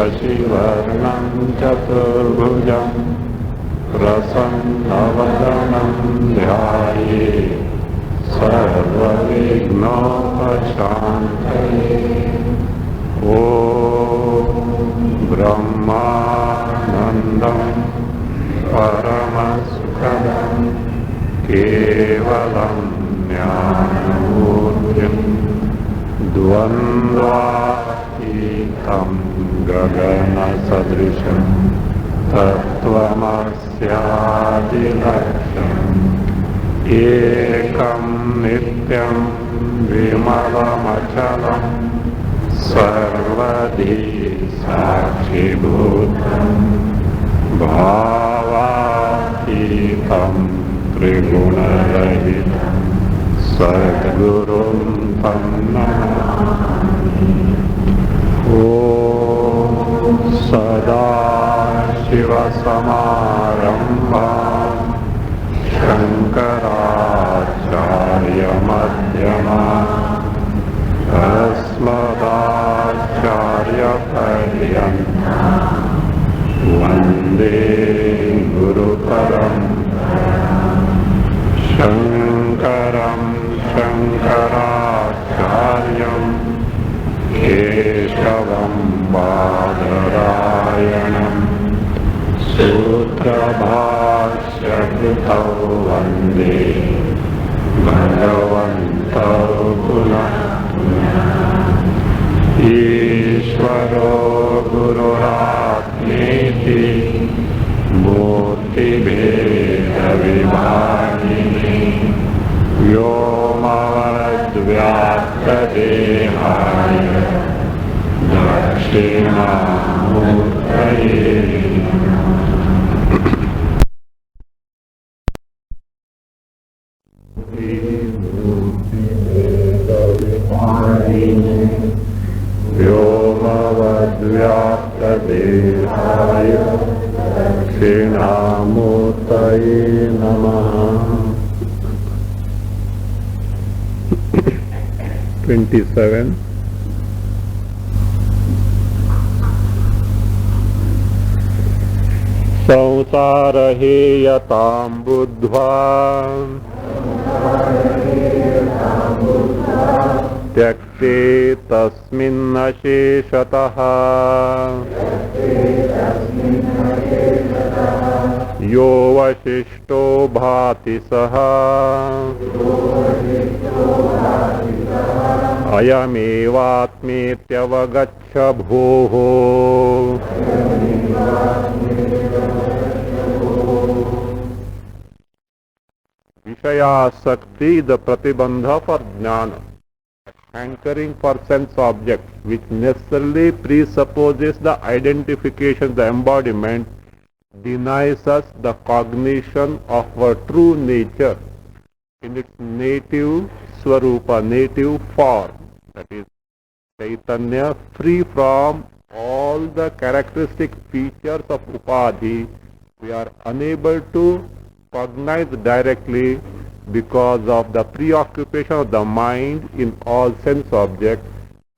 शशिवर्णं चतुर्भुजं प्रसन्नवदनं ध्यायेत् सर्वविघ्नोपशान्तये। ॐ ब्रह्मानन्दं परमसुखदं केवलं ज्ञानमूर्तिं द्वन्द्वातीतं गगनसदृशं तत्त्वमस्यादिलक्ष्यम् एकं नित्यं विमलमचलं सर्वधी साक्षिभूतं भावातीतं त्रिगुणरहितं सद्गुरुं तं नमामि। ॐ सदाशिवसमारम्भां शङ्कराचार्यमध्यमाम् अस्मदाचार्यपर्यन्तां वन्दे गुरुपरम्पराम्। शङ्करं शङ्कराचार्यं केशवं बादरायणं सूत्रभाष्यकृतौ वन्दे भगवन्तौ पुनः पुनः। ईश्वरो गुरुरात्मेति मूर्तिभेदविभागिने व्योमवद्व्याप्तदेहाय दक्षिणामूर्तये नमः। व्योमवद्व्याप्तदेहाय दक्षिणामूर्तये नमः। 27. संसारहेयतां बुद्ध्वा त्यक्ते तस्मिन्नशेषतः यो वशिष्ठो भाति सः अयमेवात्मेत्यवगच्छ भोः। Vishayasakti, the pratibandha for jnana, hankering for sense objects, which necessarily presupposes the identification, the embodiment, denies us the cognition of our true nature in its native swarupa, native form, that is Chaitanya, free from all the characteristic features of upadhi. We are unable to cognize directly because of the preoccupation of the mind in all sense objects,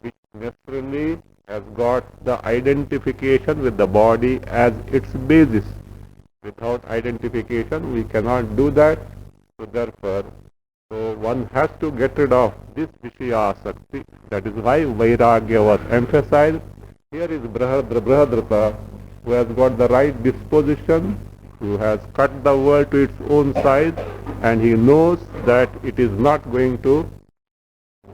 which necessarily has got the identification with the body as its basis. Without identification we cannot do that. So therefore, one has to get rid of this Vishayasakti. That is why Vairagya was emphasized. Here is Brihadrata, who has got the right disposition, who has cut the world to its own size, and he knows that it is not going to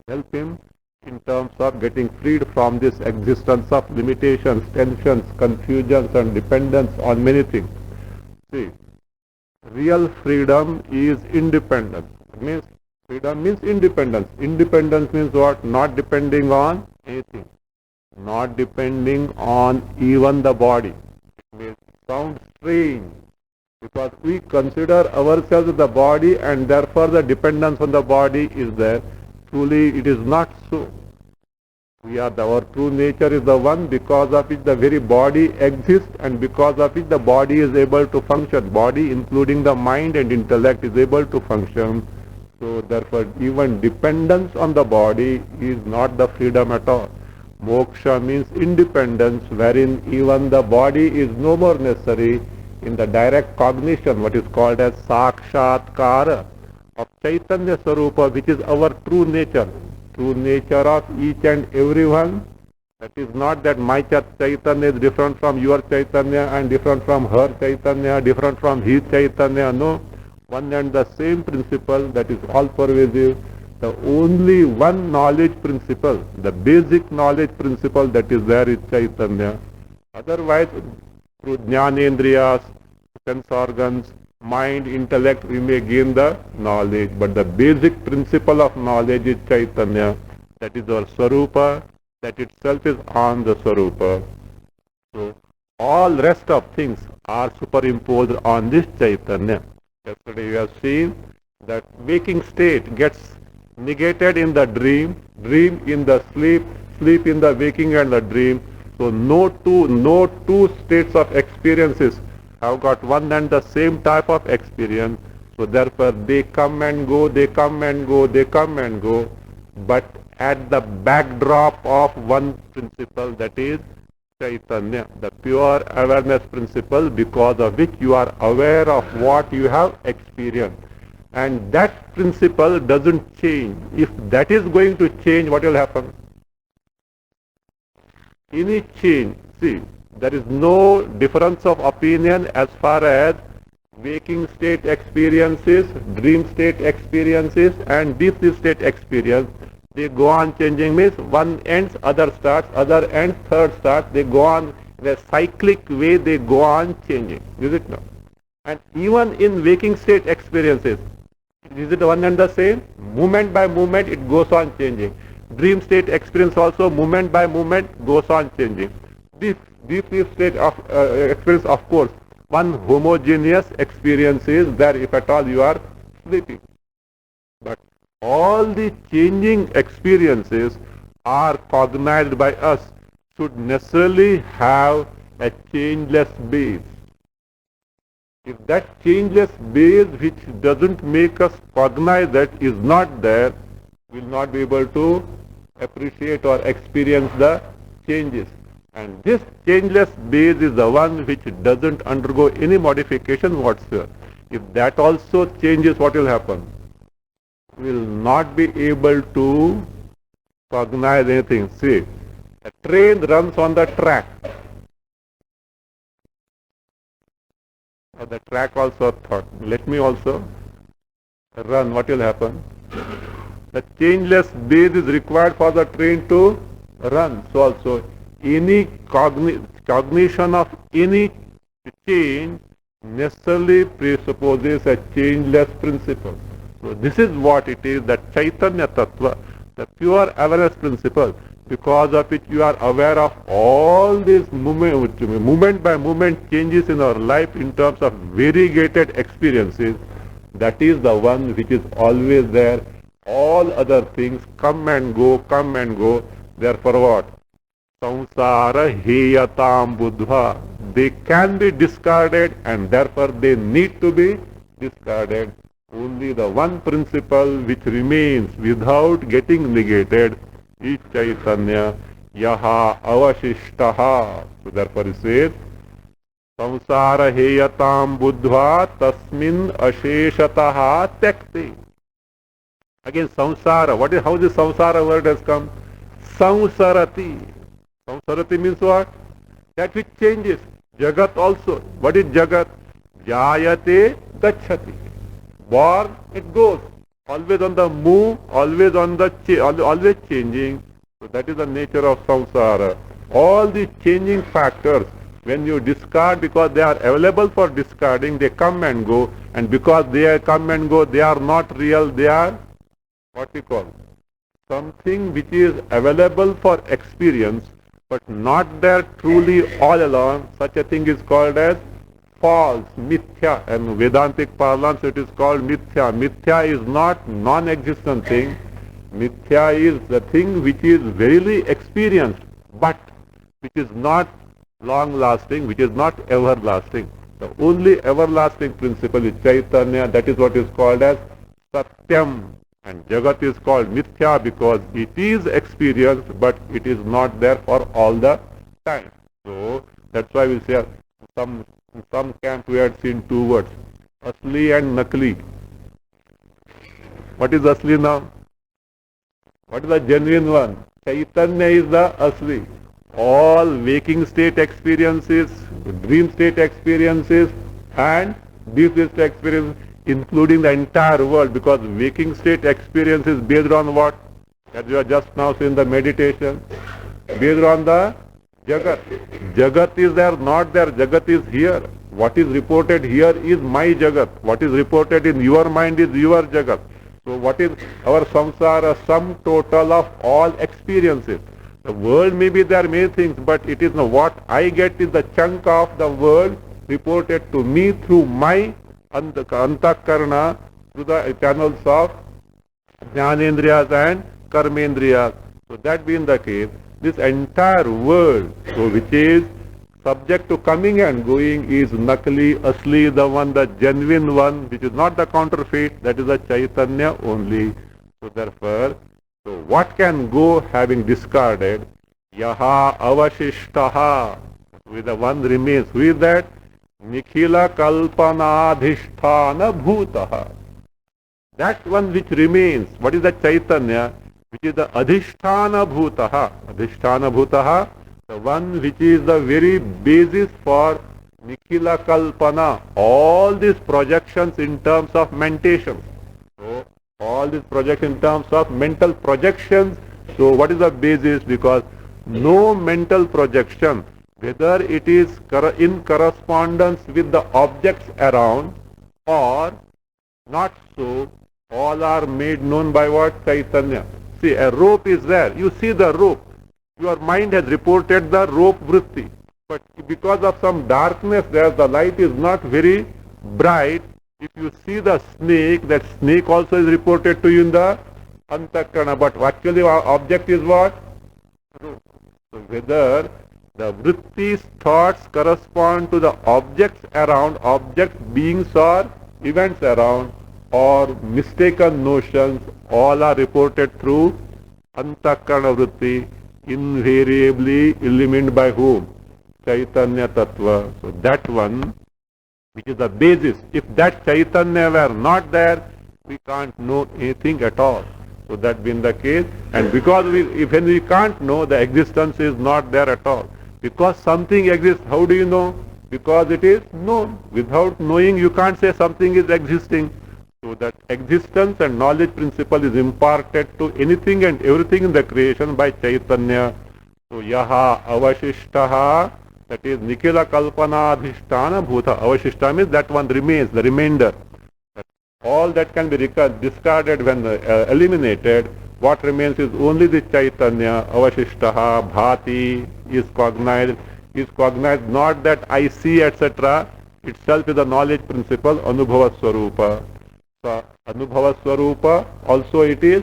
help him in terms of getting freed from this existence of limitations, tensions, confusions and dependence on many things. See, real freedom is independence. Means freedom means independence. Independence means what? Not depending on anything. Not depending on even the body. It may sound strange, because we consider ourselves the body and therefore the dependence on the body is there. Truly it is not so. Our true nature is the one because of which the very body exists and because of which the body is able to function. Body, including the mind and intellect, is able to function. So therefore even dependence on the body is not the freedom at all. Moksha means independence, wherein even the body is no more necessary in the direct cognition, what is called as Sakshatkara of Chaitanya Swarupa, which is our true nature. True nature of each and everyone. That is not that my Chaitanya is different from your Chaitanya and different from her Chaitanya, different from his Chaitanya. No. One and the same principle that is all pervasive. The only one knowledge principle, the basic knowledge principle that is there is Chaitanya. Otherwise, through Jnanendriyas, sense organs, mind, intellect, we may gain the knowledge. But the basic principle of knowledge is Chaitanya. That is our Swarupa. That itself is on the Swarupa. So, all rest of things are superimposed on this Chaitanya. Yesterday we have seen that waking state gets negated in the dream, dream in the sleep, sleep in the waking and the dream. So no two states of experiences have got one and the same type of experience. So therefore they come and go, they come and go, they come and go, but at the backdrop of one principle, that is Chaitanya, the pure awareness principle, because of which you are aware of what you have experienced. And that principle doesn't change. If that is going to change, what will happen? Any change, see, there is no difference of opinion as far as waking state experiences, dream state experiences and deep sleep state experience. They go on changing, means one ends, other starts, other ends, third starts. They go on in a cyclic way, they go on changing. Is it not? And even in waking state experiences, is it one and the same? Moment by moment it goes on changing. Dream state experience also, moment by moment goes on changing. Deep sleep state of experience, of course, one homogeneous experience is there if at all you are sleeping. But all the changing experiences are cognized by us should necessarily have a changeless base. If that changeless base which doesn't make us cognize that is not there, we will not be able to appreciate or experience the changes. And this changeless base is the one which doesn't undergo any modification whatsoever. If that also changes, what will happen? We will not be able to cognize anything. See, a train runs on the track. The track also thought, let me also run. What will happen? The changeless base is required for the train to run. So also any cognition of any change necessarily presupposes a changeless principle. So this is what it is, that Chaitanya Tattva, the pure awareness principle, because of which you are aware of all these moment by moment changes in our life in terms of variegated experiences. That is the one which is always there. All other things come and go, come and go. Therefore what? Samsara heyatam buddha. They can be discarded and therefore they need to be discarded. Only the one principle which remains without getting negated is Chaitanya, yaha avashishtaha. So therefore he says, samsara heyatam buddha tasmin asheshataha tekte. Again samsara, how this samsara word has come? Samsarati. Samsarati means what? That which changes. Jagat also. What is Jagat? Jayate gacchati. Born, it goes. Always on the move, always on the always changing. So that is the nature of samsara. All the changing factors, when you discard, because they are available for discarding, they come and go, and because they come and go, they are not real, they are what we call something which is available for experience, but not there truly all along. Such a thing is called as false, mithya, and Vedantic parlance it is called mithya. Mithya is not non-existent thing. Mithya is the thing which is verily experienced, but which is not long-lasting, which is not everlasting. The only everlasting principle is Chaitanya. That is what is called as Satyam. And Jagat is called Mithya because it is experienced, but it is not there for all the time. So that's why we say in some camp we had seen two words, Asli and Nakli. What is Asli now? What is the genuine one? Chaitanya is the Asli. All waking state experiences, dream state experiences, and deep state experiences, including the entire world, because waking state experience is based on what? As you are just now saying the meditation, based on the Jagat. Jagat is there, not there. Jagat is here. What is reported here is my Jagat. What is reported in your mind is your Jagat. So what is our samsara? Sum total of all experiences. The world may be there, many things, but it is not what I get is the chunk of the world reported to me through my antakarna, through the channels of jnanendriyas and karmendriyas. So that being the case, this entire world, so which is subject to coming and going, is nakli, asli, the one, the genuine one, which is not the counterfeit, that is the Chaitanya only. So therefore, so what can go having discarded? Yaha avashishtaha, with the one remains. Who is that? Nikhila kalpanadhishthana bhutaha. That one which remains. What is the Chaitanya? Which is the adhishthana bhutaha. Adhishthana bhutaha, the one which is the very basis for Nikhila kalpana. All these projections in terms of mentations. So all these projections in terms of mental projections. So what is the basis? Because no mental projection, whether it is in correspondence with the objects around or not so, all are made known by what? Chaitanya. See, a rope is there. You see the rope. Your mind has reported the rope vritti. But because of some darkness there, the light is not very bright. If you see the snake, that snake also is reported to you in the antakarana. But actually our object is what? Rope. So whether the vritti's thoughts correspond to the objects around, objects, beings or events around, or mistaken notions, all are reported through antakarana vritti, invariably illumined by whom? Chaitanya Tattva. So that one, which is the basis. If that Chaitanya were not there, we can't know anything at all. So that being the case, and because when we can't know, the existence is not there at all. Because something exists, how do you know? Because it is known. Without knowing, you can't say something is existing. So that existence and knowledge principle is imparted to anything and everything in the creation by Chaitanya. So yaha avashishtaha, that is Nikhila kalpanadhisthana bhuta. Avashishta means that one remains, the remainder. All that can be discarded when eliminated. What remains is only the Chaitanya. Avashishtaha bhati is cognized. Is cognized not that I see, etc. Itself is the knowledge principle, Anubhava Swarupa. So Anubhava Swarupa, also it is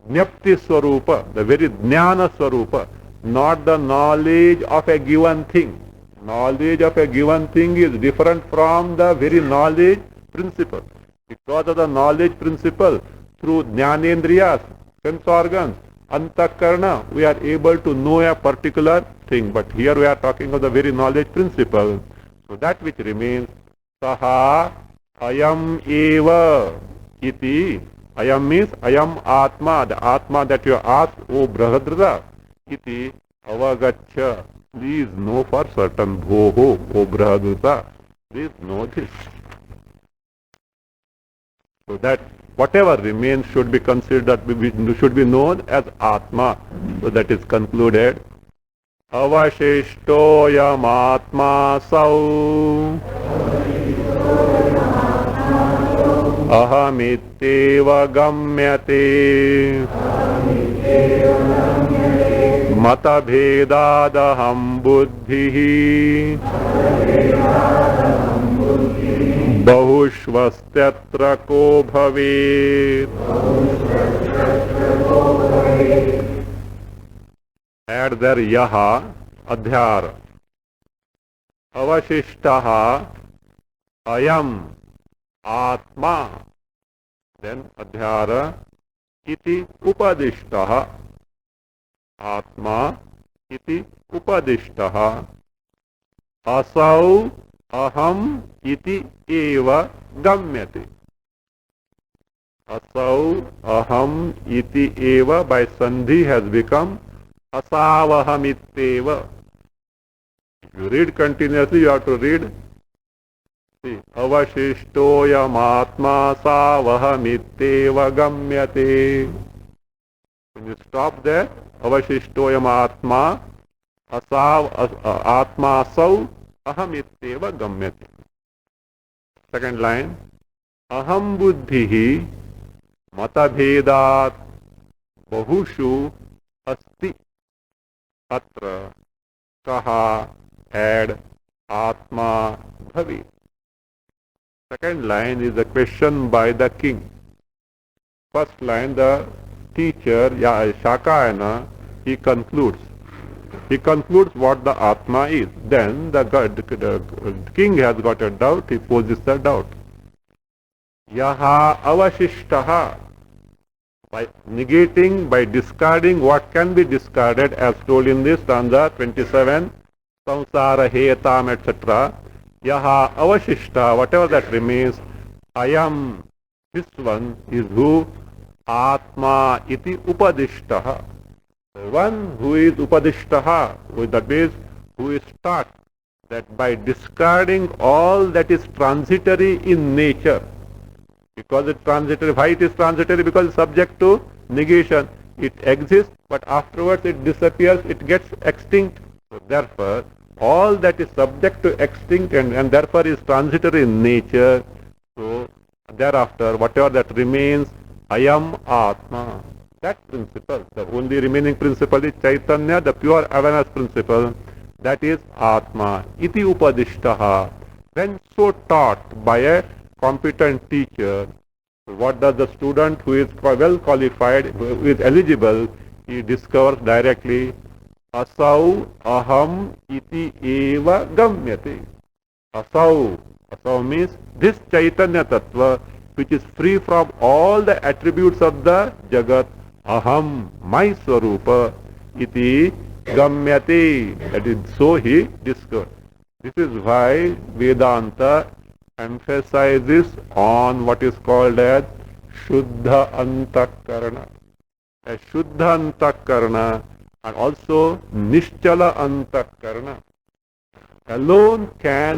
Jnapti Swarupa, the very Jnana Swarupa, not the knowledge of a given thing. Knowledge of a given thing is different from the very knowledge principle. Because of the knowledge principle, through Jnanendriyas, sense organs, antakarna, we are able to know a particular thing. But here we are talking of the very knowledge principle. So that which remains, saha ayam eva iti. Ayam means ayam atma, the atma that you asked, O Brahadrita, iti avagaccha. Please know for certain, bhoho, O Brahadrita, please know this. So that whatever remains should be considered, should be known as Atma. So that is concluded. Avashishtoyam Atma sau ahamityeva gamyate matabhedadaham buddhihi बहुष्वस्त्यत्र को भवेत्. Add there yaha, adhyara. Avashishtaha, ayam, atma. Then adhyara, iti upadishtah. Atma iti upadishtah. Asau aham iti eva gamyate. Asau aham iti eva by sandhi has become asavaham itteva. If you read continuously, you have to read. See, avashishtoyam atma savaham itteva gamyate. When you stop there, avashishtoyam atma asav atma asau aham itteva gamyate. Second line, aham buddhihi matabhedat bahushu asti atra kaha had atma bhavi. Second line is a question by the king. First line, the teacher, Shakayana, he concludes. He concludes what the Atma is. Then the king has got a doubt, he poses the doubt. Yaha avashishtaha. By negating, by discarding what can be discarded as told in this stanza 27, samsara hetam etc. Yaha avashishta, whatever that remains, ayam, this one is who? Atma iti upadishtaha. The one who is upadishtaha, that means who is taught that by discarding all that is transitory in nature, because it's transitory. Why it is transitory? Because it's subject to negation. It exists, but afterwards it disappears, it gets extinct. So therefore, all that is subject to extinct and therefore is transitory in nature. So thereafter, whatever that remains, ayam atma. That principle, the only remaining principle is Chaitanya, the pure awareness principle. That is atma. Iti upadishtaha. When so taught by a competent teacher, what does the student who is well qualified, who is eligible, he discovers directly, asau aham iti eva gamyate. Asau means this Chaitanya Tattva, which is free from all the attributes of the Jagat, aham, my Swarupa, iti gamyate. That is, so he discovered. This is why Vedanta emphasizes on what is called as Shuddha Antakarana. A Shuddha Antakarana and also Nischala Antakarana alone can,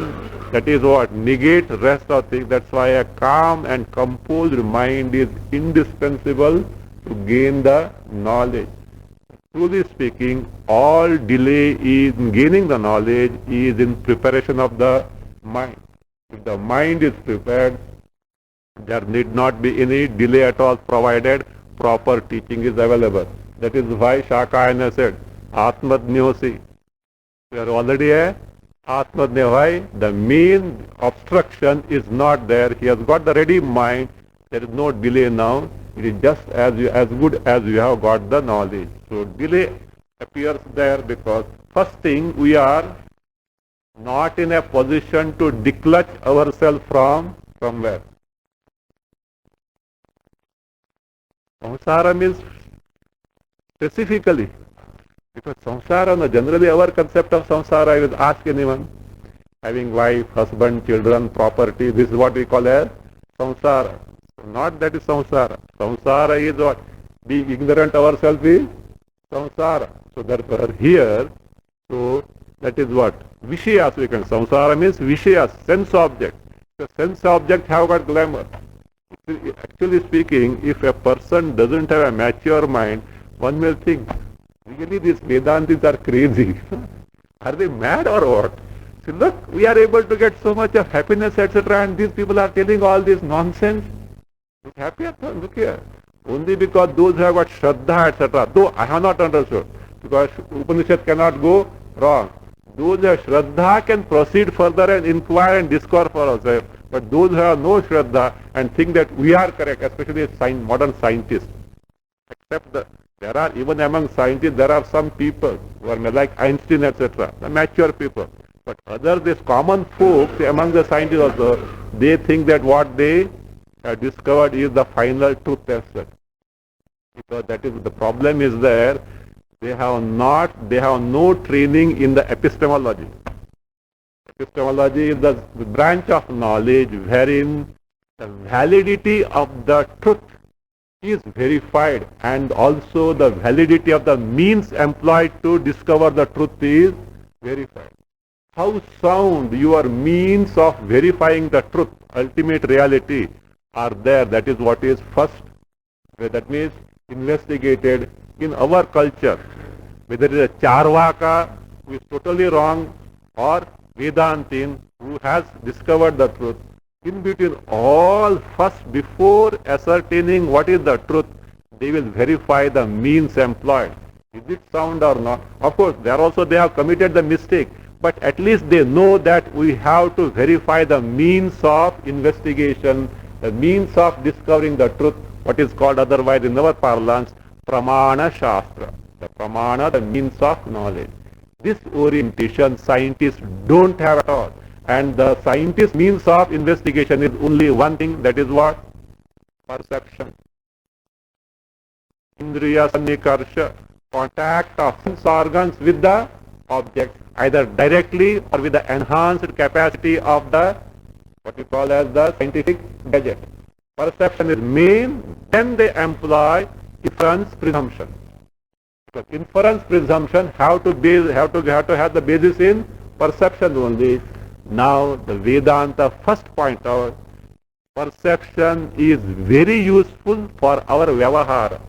that is what, negate rest of things. That's why a calm and composed mind is indispensable to gain the knowledge. Truly speaking, all delay in gaining the knowledge is in preparation of the mind. If the mind is prepared, there need not be any delay at all, provided proper teaching is available. That is why Shakayana said, Atmadnyosi. We are already a Atmadnya. Why? The main obstruction is not there. He has got the ready mind. There is no delay now. It is just as good as you have got the knowledge. So delay appears there because first thing, we are not in a position to declutch ourselves from where? Samsara means specifically. Because samsara, no, generally our concept of samsara, I will ask anyone, having wife, husband, children, property, this is what we call as samsara. So not that is samsara. Samsara is what? Being ignorant ourselves is samsara. So therefore here, so that is what? Vishayas we can. Samsara means Vishayas, sense object. The sense object have got glamour. Actually speaking, if a person doesn't have a mature mind, one will think, really these Vedantis are crazy. Are they mad or what? See, look, we are able to get so much of happiness, etc. and these people are telling all this nonsense. Look happy at them, look here. Only because those who have got Shraddha, etc. Though I have not understood, because Upanishad cannot go wrong. Those who have Shraddha can proceed further and inquire and discourse for ourselves. But those who have no Shraddha and think that we are correct, especially modern scientists, except there are, even among scientists, there are some people who are like Einstein, etc., the mature people. But others, these common folks among the scientists also, they think that what they have discovered is the final truth. Because that is the problem is there. They have no training in the epistemology. Epistemology is the branch of knowledge wherein the validity of the truth is verified and also the validity of the means employed to discover the truth is verified. How sound your means of verifying the truth, ultimate reality are there. That is what is first, that means investigated in our culture. Whether it is a Charvaka who is totally wrong or Vedantin who has discovered the truth. In between all, first before ascertaining what is the truth, they will verify the means employed. Is it sound or not? Of course, they have committed the mistake, but at least they know that we have to verify the means of investigation, the means of discovering the truth, what is called otherwise in our parlance, Pramana Shastra. The Pramana, the means of knowledge. This orientation scientists don't have at all. And the scientist's means of investigation is only one thing, that is what? Perception. Indriya Sannikarsha, contact of sense organs with the object, either directly or with the enhanced capacity of the, what you call as the scientific gadget. Perception is main, then they employ inference presumption. Because inference presumption have to have the basis in perception only. Now the Vedanta first point out, perception is very useful for our vyavahara,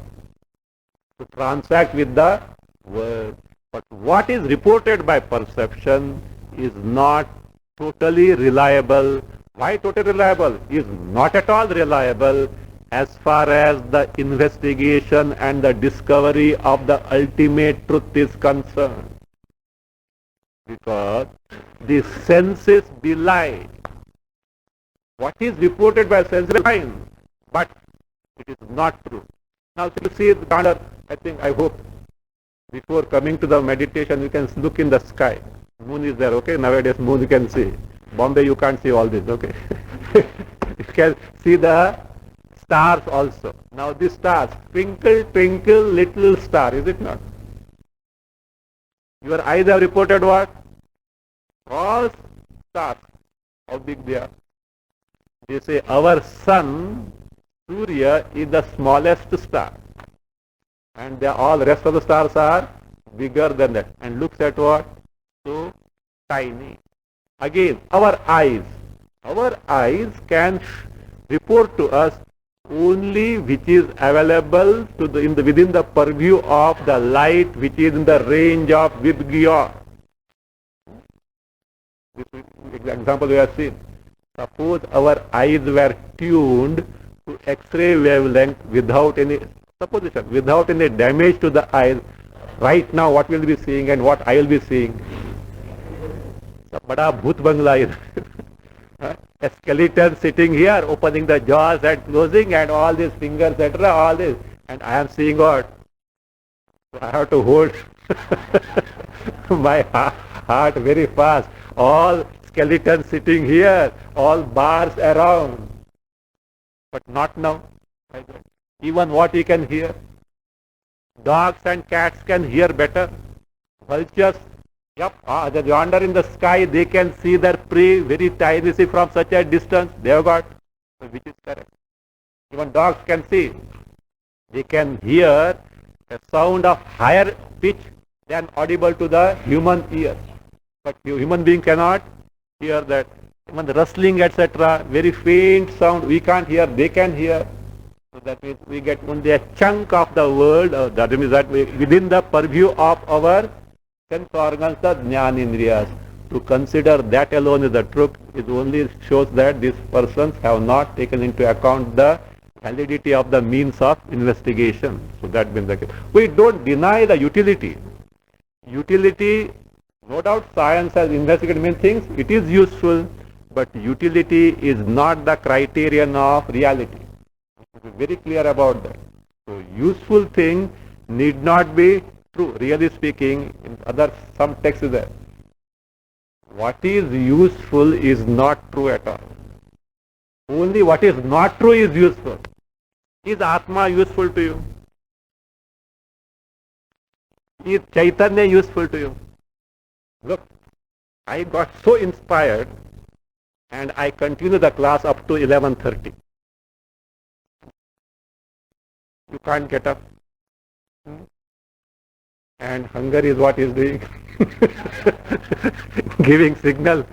to transact with the world. But what is reported by perception is not totally reliable. Why totally reliable? Is not at all reliable as far as the investigation and the discovery of the ultimate truth is concerned. Because the senses belie. What is reported by senses belie, but it is not true. Now, so you see, I hope, before coming to the meditation, you can look in the sky. Moon is there, okay? Nowadays, moon you can see. Bombay, you can't see all this, okay? You can see the stars also. Now, these stars, twinkle, twinkle, little star, is it not? Your eyes have reported what? All stars. How big they are? They say our sun, Surya, is the smallest star. And all rest of the stars are bigger than that. And looks at what? So tiny. Again, our eyes can report to us only which is available to within the purview of the light which is in the range of Vidgya. This example we have seen. Suppose our eyes were tuned to X-ray wavelength without any supposition, without any damage to the eyes. Right now, what we'll be seeing and what I will be seeing? A bada bhoot bangla is. A skeleton sitting here, opening the jaws and closing, and all these fingers, etc., all this. And I am seeing what? So I have to hold my heart very fast. All skeletons sitting here, all bars around. But not now. Even what you can hear. Dogs and cats can hear better. Vultures, they wander in the sky, they can see their prey very tiny, see from such a distance, they have got, which is correct. Even dogs can see. They can hear a sound of higher pitch than audible to the human ear. But human being cannot hear that. Even the rustling, etc., very faint sound, we can't hear, they can hear. So that means we get only a chunk of the world, that means that within the purview of our sense organs, the jnanindriyas. To consider that alone is the truth, it only shows that these persons have not taken into account the validity of the means of investigation. So that means the case. We don't deny the utility. Utility, no doubt science has investigated many things, it is useful, but utility is not the criterion of reality. Be very clear about that. So useful thing need not be true. Really speaking, in some text is there. What is useful is not true at all. Only what is not true is useful. Is Atma useful to you? Is Chaitanya useful to you? Look, I got so inspired and I continue the class up to 11:30. You can't get up. And hunger is what is doing. Giving signal.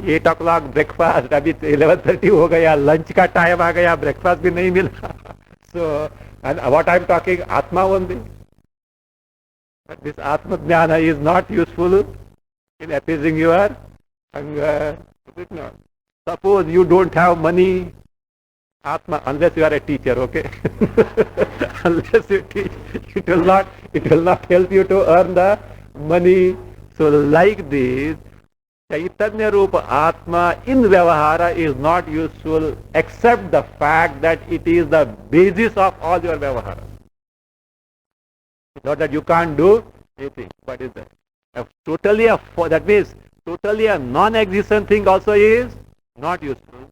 8 o'clock breakfast, अभी 11:30 हो गया, lunch का time आ गया, breakfast भी नहीं मिला. So, and what I'm talking, Atma only. But this Atma Jnana is not useful in appeasing your hunger. Is it not? Suppose you don't have money, Atma, unless you are a teacher, okay? Unless you teach, it will not help you to earn the money. So like this, Chaitanya Rupa Atma in Vyavahara is not useful except the fact that it is the basis of all your Vyavahara. Not that you can't do anything. What is that? That means totally a non-existent thing also is not useful.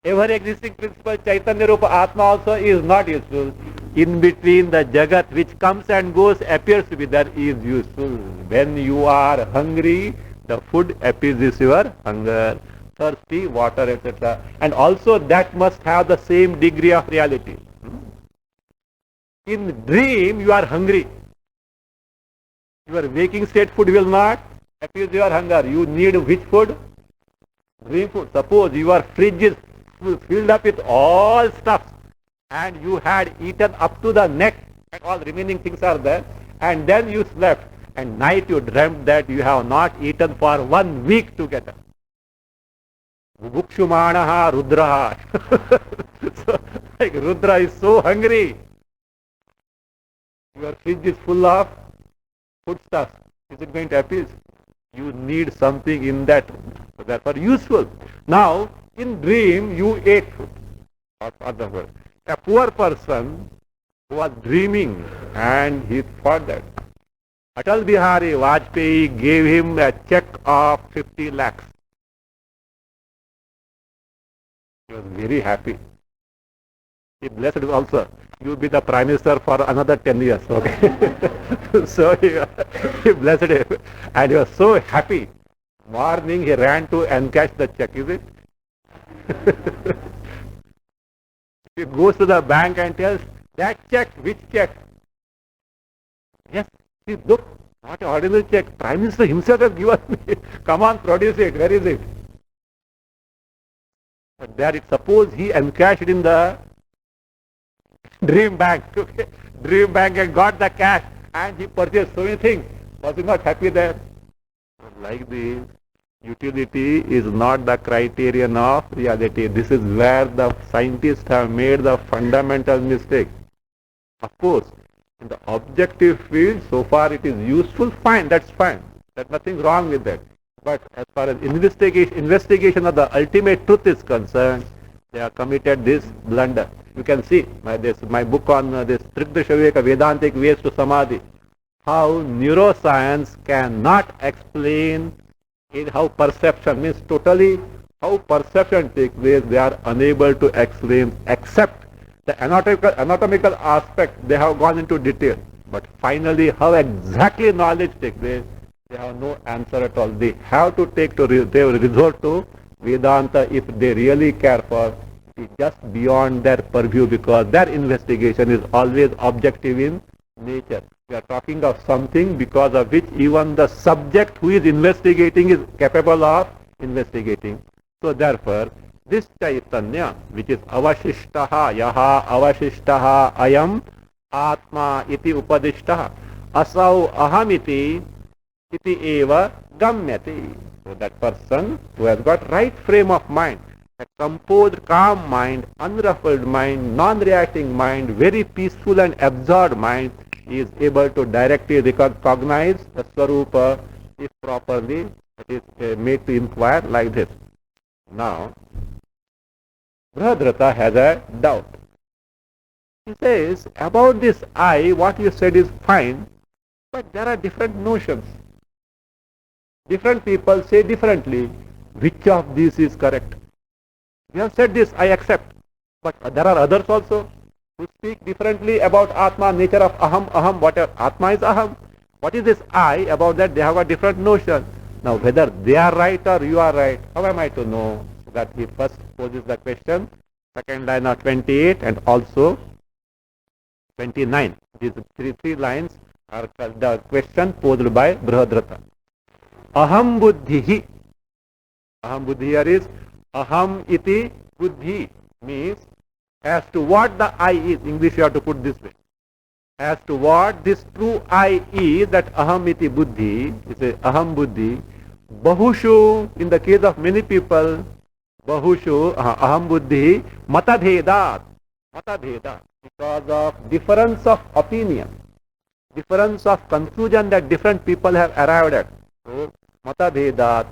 Ever-existing principle Chaitanya Rupa Atma also is not useful. In between the Jagat which comes and goes appears to be there is useful. When you are hungry, the food appeases your hunger. Thirsty, water, etc. And also that must have the same degree of reality. In dream you are hungry. Your waking state food will not appease your hunger. You need which food? Dream food. Suppose your fridge is filled up with all stuff and you had eaten up to the neck and all remaining things are there, and then you slept and night you dreamt that you have not eaten for 1 week together. Bhukshumanaha Rudraha. So, like Rudra is so hungry. Your fridge is full of foodstuffs. Is it going to appease? You need something in that. So therefore useful. Now, in dream, you ate food. Other word. A poor person who was dreaming and he thought that Atal Bihari Vajpayee gave him a check of 50 lakhs. He was very happy. He blessed also. You will be the Prime Minister for another 10 years. Okay. So he blessed him and he was so happy. Morning he ran to encash the check, is it? He goes to the bank and tells, that check, which check? Yes, see, look, not an ordinary check. Prime Minister himself has given me. Come on, produce it. Where is it? But there it, suppose he encashed in the dream bank. Okay? Dream bank and got the cash and he purchased so many things. Was he not happy there? Like this. Utility is not the criterion of reality. This is where the scientists have made the fundamental mistake. Of course, in the objective field, so far it is useful, fine, that's fine. There's nothing wrong with that. But as far as investigation of the ultimate truth is concerned, they have committed this blunder. You can see my book on this Trigdashaveka Vedantic Ways to Samadhi, how neuroscience cannot explain in how perception means totally how perception takes place. They are unable to explain except the anatomical aspect. They have gone into detail, but finally how exactly knowledge takes place, they have no answer at all. They have to they resort to Vedanta if they really care for it, just beyond their purview, because their investigation is always objective in nature. We are talking of something because of which even the subject who is investigating is capable of investigating. So therefore, this Chaitanya, which is avashishtaha, yaha avashishtaha ayam atma iti upadishtaha, asau ahamiti iti eva gamyati. So that person who has got right frame of mind, a composed, calm mind, unruffled mind, non-reacting mind, very peaceful and absorbed mind, is able to directly recognize the Swarupa if properly it is made to inquire like this. Now, Brahadrata has a doubt. He says, about this I, what you said is fine, but there are different notions. Different people say differently. Which of these is correct? We have said this, I accept. But there are others also who speak differently about Atma, nature of Aham, whatever. Atma is Aham. What is this I? About that they have a different notion. Now whether they are right or you are right, how am I to know? So that he first poses the question, second line of 28 and also 29. These three lines are the question posed by Brihadrata. Aham buddhi. Aham buddhi here is aham iti buddhi, means as to what the I is. English you have to put this way. As to what this true I is, that aham iti buddhi, it's a aham buddhi. Bahushu, in the case of many people, bahushu aham buddhi matadhedat. Matadhedat, because of difference of opinion, difference of conclusion that different people have arrived at. So matadhedat,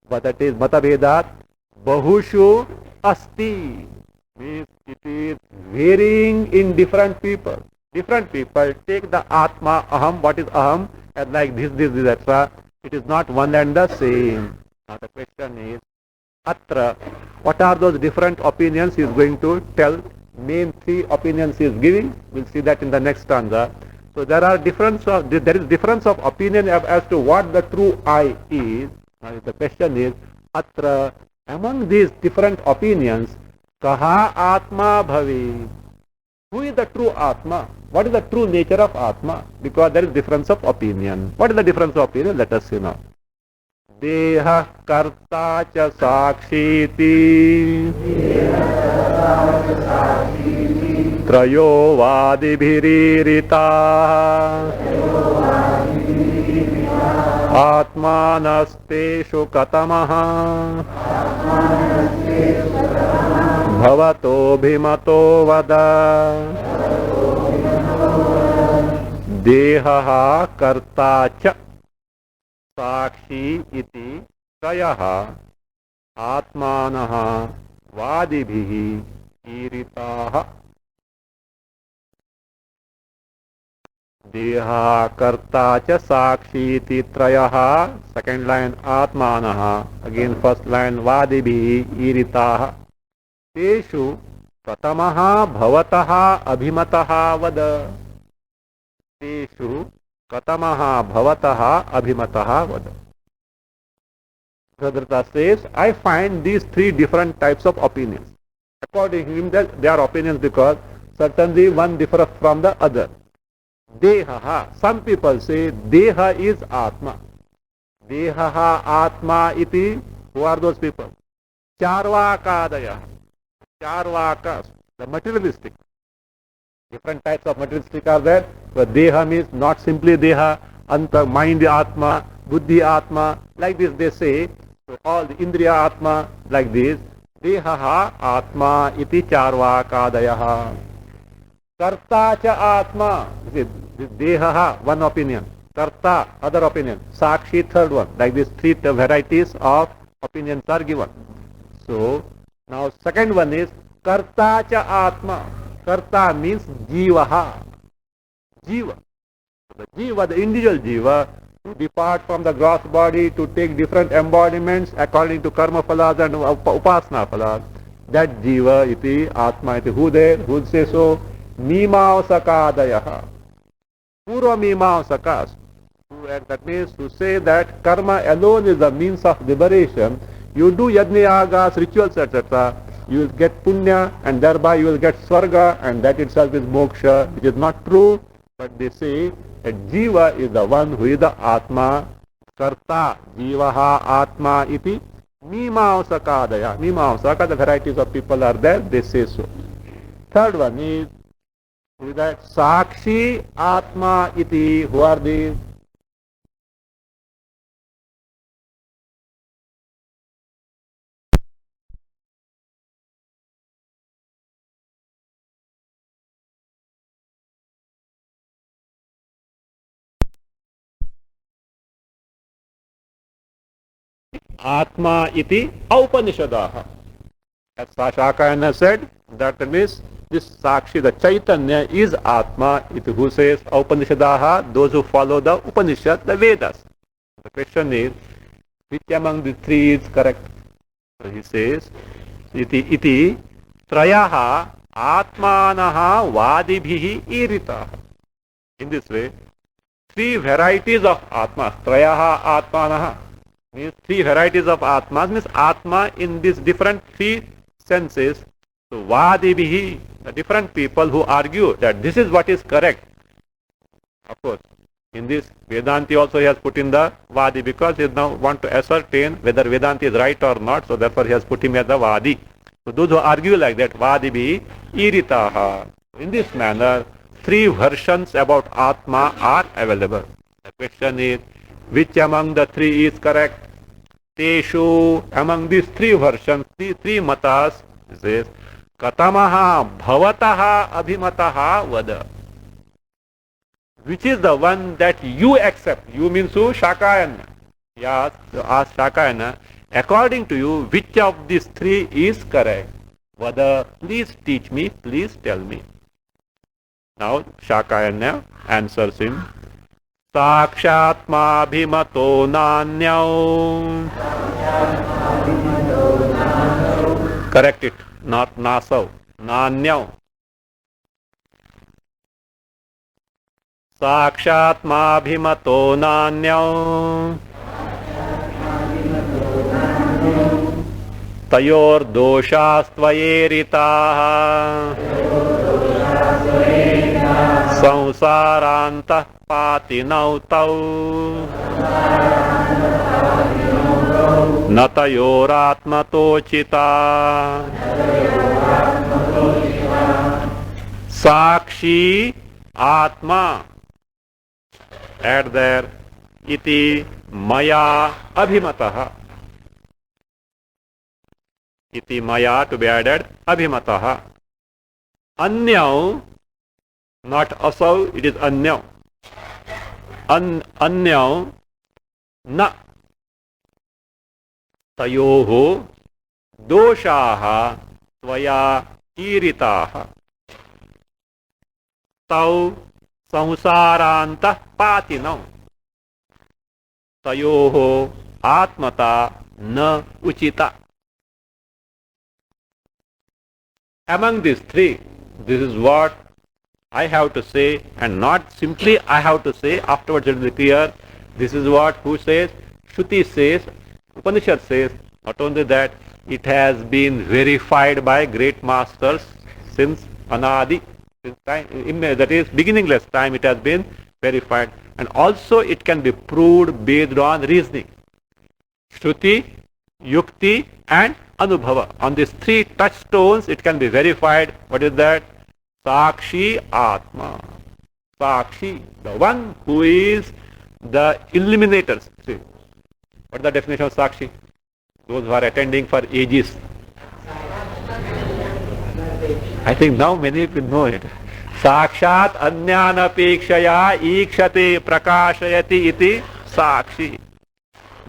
but that is matadhedat bahushu asti, means it is varying in different people. Different people take the Atma, Aham, what is Aham, and like this, etc. It is not one and the same. Now the question is, Atra, what are those different opinions he is going to tell? Main three opinions he is giving. We'll see that in the next stanza. So there is difference of opinion as to what the true I is. Now the question is, Atra, among these different opinions, Kaha Atma Bhavi. Who is the true Atma? What is the true nature of Atma? Because there is difference of opinion. What is the difference of opinion? Let us see now. Deha karta cha sakshiti trayo vadibhiririta atmanasteshu katamaha Bhavato bhimato vada dehaha karta cha sakshi iti trayaha atmanaha vadibhihi iritaha. Deha karta cha sakshi iti trayaha, second line atmanaha, again first line vadibhihi iritaha. Teshu katamaha bhavataha abhimataha vada. Teshu katamaha bhavataha abhimataha vada. Bhadrata says, I find these three different types of opinions. According to him, they are opinions because certainly one differs from the other. Dehaha. Some people say Deha is Atma. Dehaha Atma iti. Who are those people? Charvakadaya. Charvakas, the materialistic. Different types of materialistic are there. So Deha means not simply Deha, Anta, mind Atma, Buddhi Atma, like this they say. So all the Indriya Atma, like this. Dehaha Atma iti Charvakadayaha. Karta cha Atma. This Dehaha, one opinion. Karta, other opinion. Sakshi, third one. Like this, three varieties of opinions are given. So now second one is Karta cha Atma. Karta means Jivaha. Jiva. The Jiva, the individual Jiva, to depart from the gross body to take different embodiments according to Karma Phalas and Upasana Phalas. That Jiva iti Atma iti. Who there? Who would say so? Mimamsakadayaha. Purva Mimamsakas. That means to say that karma alone is the means of liberation. You do yajna yagas, rituals, etc. You will get punya and thereby you will get swarga, and that itself is moksha, which is not true. But they say that Jiva is the one who is the Atma. Karta, Jivaha, Atma iti. Mimamsakadaya. Mimamsaka, the varieties of people are there, they say so. Third one is that Sakshi, Atma iti. Who are these? Atma iti Upanishadaha. As Shakayana said, that means this Sakshi, the Chaitanya is Atma. Iti who says Upanishadaha? Those who follow the Upanishad, the Vedas. The question is, which among the three is correct? So he says, iti trayaha atmanaha vadibhihi iritaha. In this way, three varieties of Atma. Trayaha Atmanaha means three varieties of Atmas, means Atma in these different three senses. So Vadibihi, the different people who argue that this is what is correct. Of course, in this Vedanti also he has put in the Vadi because he now want to ascertain whether Vedanti is right or not. So therefore he has put him as the Vadi. So those who argue like that, Vadibihi iritaha. In this manner, three versions about Atma are available. The question is, which among the three is correct? Teshu, among these three versions, three matas, says, Katamaha bhavataha abhimataha vada. Which is the one that you accept? You means who? Shakayana. Yes, ask Shakayana. According to you, which of these three is correct? Vada, please teach me, please tell me. Now Shakayana answers him. Sakshatma bhimato nanyau. Correct it, not nasav. Nanyau. Sakshatma bhimato nanyau. Tayor doshastvayeritaha. Samsarantah patinau tau. Natayoratmatocita. Sakshi Atma. Add there. Iti maya abhimataha. Iti maya to be added. Abhimataha. Anyau. Not asav, it is anyau. Anyau na tayoho doshaha tvaya iritaha tau samsarantah patinau tayoho atmata na uchita. Among these three, this is what I have to say, and not simply I have to say, afterwards it will be clear. This is what who says? Shruti says, Upanishad says. Not only that, it has been verified by great masters since Anadi, since time, that is beginningless time it has been verified. And also it can be proved based on reasoning. Shruti, Yukti and Anubhava. On these three touchstones it can be verified. What is that? Sakshi Atma. Sakshi, the one who is the illuminator. See, what is the definition of Sakshi? Those who are attending for ages. I think now many people know it. Sakshat Anyanapekshaya Ikshate Prakashayati iti Sakshi.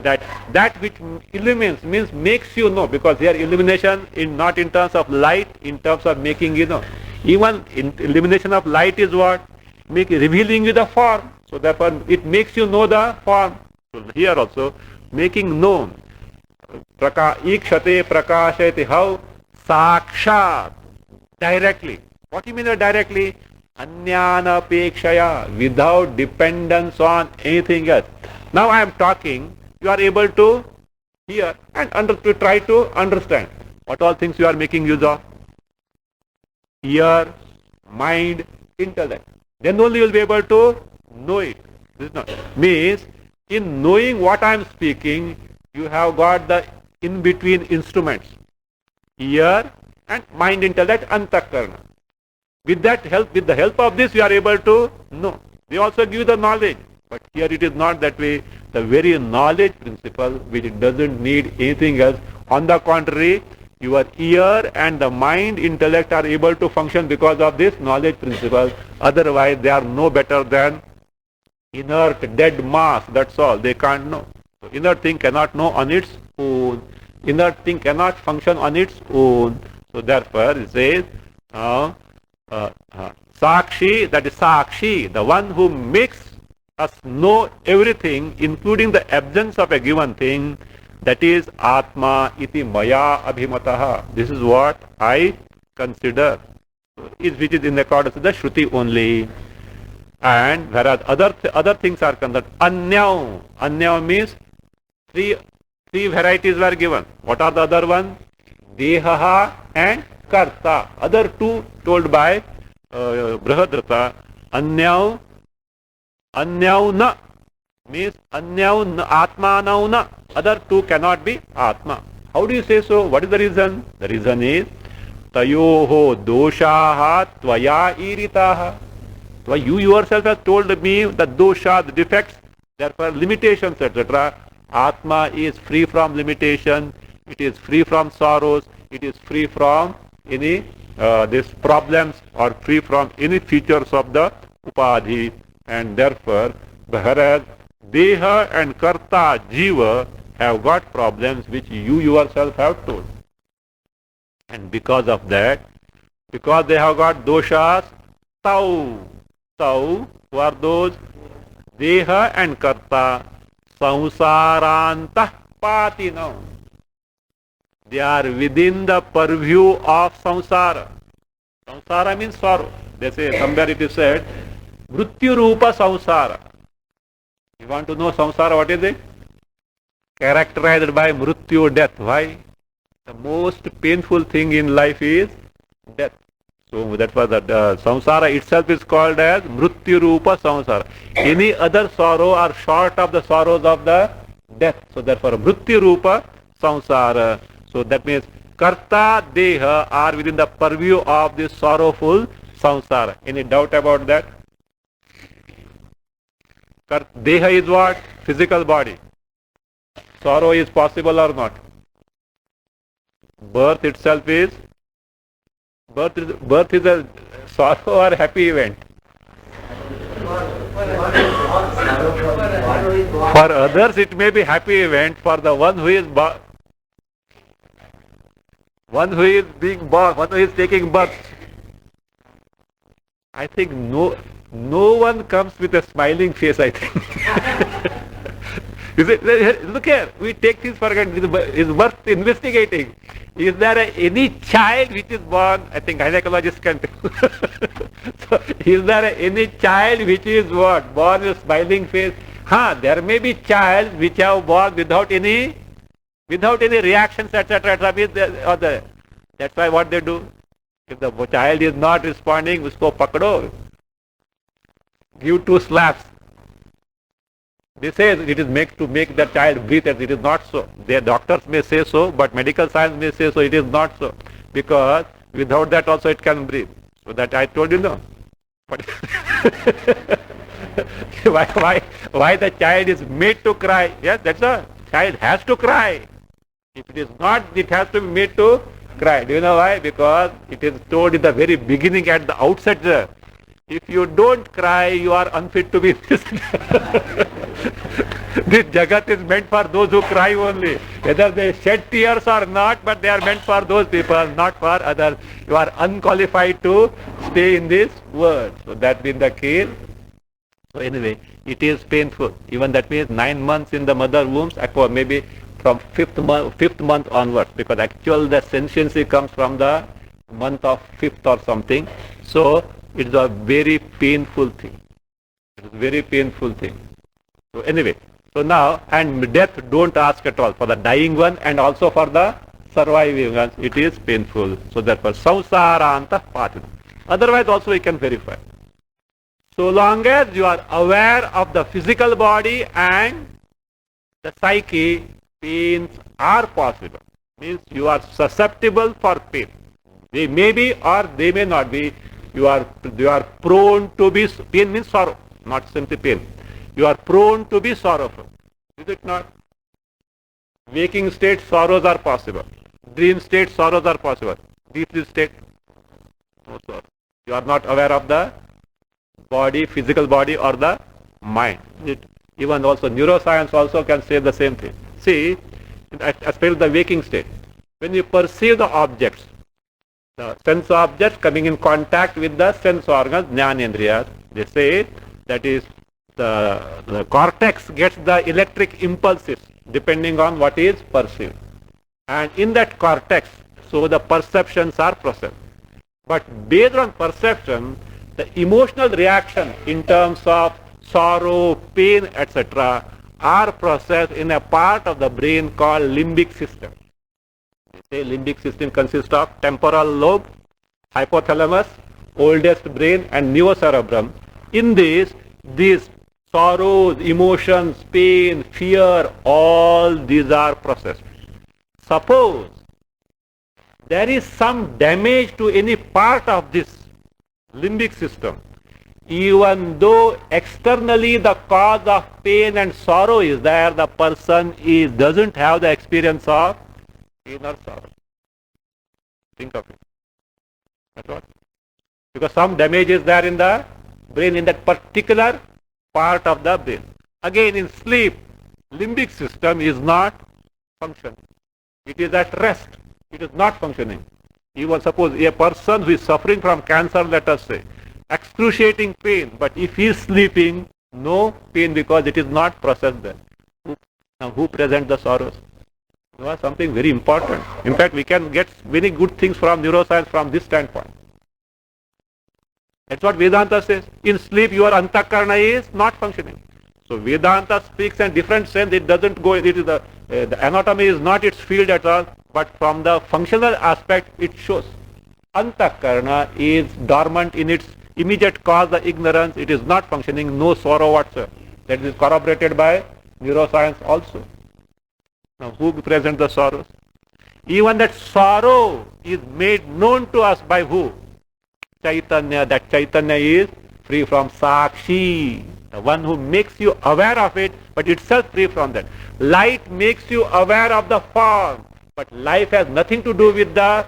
That which illumines means makes you know, because here illumination in not in terms of light, in terms of making you know. Even illumination of light is what? Revealing you the form. So therefore it makes you know the form. So here also making known. Ikshate prakashayati. How? Sakshat. Directly. What do you mean by directly? Anyana pekshaya. Without dependence on anything else. Now I am talking. You are able to hear and to try to understand. What all things you are making use of? Ear, mind, intellect. Then only you will be able to know it. This is not means in knowing what I am speaking, you have got the in-between instruments. Ear and mind, intellect, antakarna. With the help of this you are able to know. They also give the knowledge. But here it is not that way. The very knowledge principle which doesn't need anything else. On the contrary, your ear and the mind, intellect are able to function because of this knowledge principle. Otherwise, they are no better than inert, dead mass. That's all. They can't know. So, inert thing cannot know on its own. Inert thing cannot function on its own. So, therefore, it says, Sakshi, that is Sakshi, the one who makes us know everything, including the absence of a given thing. That is Atma iti maya abhimataha. This is what I consider, which is in accordance with the Shruti only. And whereas other things are concerned, Anyau means three varieties were given. What are the other ones? Dehaha and Karta. Other two told by Brihadrata. Anyau na means Anyau na Atmanau na. Other two cannot be Atma. How do you say so? What is the reason? The reason is Tayoho doshaha tvaya iritaha. So you yourself have told me the dosha, the defects, therefore limitations, etc. Atma is free from limitation, it is free from sorrows, it is free from any these problems or free from any features of the upadhi, and therefore whereas Deha and Karta, Jiva have got problems which you yourself have told. And because of that, because they have got doshas, Tau, who are those? Deha and Karta, Samsarantah Patinam. They are within the purview of samsara. Samsara means sorrow. They say, somewhere it is said, Mrityu Rupa Samsara. You want to know samsara, what is it? Characterized by Mrityu, death. Why? The most painful thing in life is death. So that was the samsara itself is called as Mrityu Rupa Samsara. Any other sorrow are short of the sorrows of the death. So therefore Mrityu Rupa Samsara. So that means Karta, Deha are within the purview of this sorrowful samsara. Any doubt about that? Deha is what? Physical body. Sorrow is possible or not? Birth itself is a sorrow or happy event. For others it may be happy event. For the one who is being born, one who is taking birth, I think no one comes with a smiling face, I think. Look here, we take things for granted. It's worth investigating. Is there any child which is born? I think gynecologists can tell. So, is there any child which is what? Born with smiling face? There may be child which have born without any reactions, etc. That's why what they do. If the child is not responding, usko pakdo. Give 2 slaps. They say it is to make the child breathe, as it is not so. Their doctors may say so, but medical science may say so, it is not so. Because without that also it can breathe. So that I told you no. But why the child is made to cry? Yes, that's a child has to cry. If it is not, it has to be made to cry. Do you know why? Because it is told in the very beginning, at the outset there. If you don't cry, you are unfit to be visited. This Jagat is meant for those who cry only. Whether they shed tears or not, but they are meant for those people, not for others. You are unqualified to stay in this world. So that being the case. So anyway, it is painful. Even that means 9 months in the mother wombs, maybe from fifth month onwards, because actual the sentiency comes from the month of 5th or something. So it is a very painful thing. It is a very painful thing. So anyway, so now, and death don't ask at all. For the dying one and also for the surviving ones, it is painful. So therefore, samsaranta patina. Otherwise also we can verify. So long as you are aware of the physical body and the psyche, pains are possible. Means you are susceptible for pain. They may be or they may not be. You are prone to be, pain means sorrow, not simply pain. You are prone to be sorrowful. Is it not? Waking state sorrows are possible. Dream state sorrows are possible. Deep sleep state, no sorrow. You are not aware of the body, physical body or the mind. Even also neuroscience also can say the same thing. See, especially the waking state, when you perceive the objects, the sense objects coming in contact with the sense organs, jnanendriyas, they say that is the cortex gets the electric impulses depending on what is perceived. And in that cortex, so the perceptions are processed. But based on perception, the emotional reaction in terms of sorrow, pain, etc. are processed in a part of the brain called limbic system. The limbic system consists of temporal lobe, hypothalamus, oldest brain and neocerebrum. In this, these sorrows, emotions, pain, fear, all these are processed. Suppose there is some damage to any part of this limbic system, even though externally the cause of pain and sorrow is there, the person doesn't have the experience of pain or sorrow. Think of it. That's what? Because some damage is there in the brain, in that particular part of the brain. Again, in sleep, limbic system is not functioning. It is at rest. It is not functioning. Even suppose a person who is suffering from cancer, let us say, excruciating pain, but if he is sleeping, no pain because it is not processed there. Now who presents the sorrows? Something very important. In fact, we can get very good things from neuroscience from this standpoint. That's what Vedanta says. In sleep, your antakarna is not functioning. So Vedanta speaks in different sense. It doesn't go. It is the anatomy is not its field at all. But from the functional aspect, it shows antakarna is dormant in its immediate cause, the ignorance. It is not functioning. No sorrow whatsoever. That is corroborated by neuroscience also. Now, who presents the sorrows? Even that sorrow is made known to us by who? Chaitanya. That Chaitanya is free from Sakshi, the one who makes you aware of it, but itself free from that. Light makes you aware of the form, but life has nothing to do with the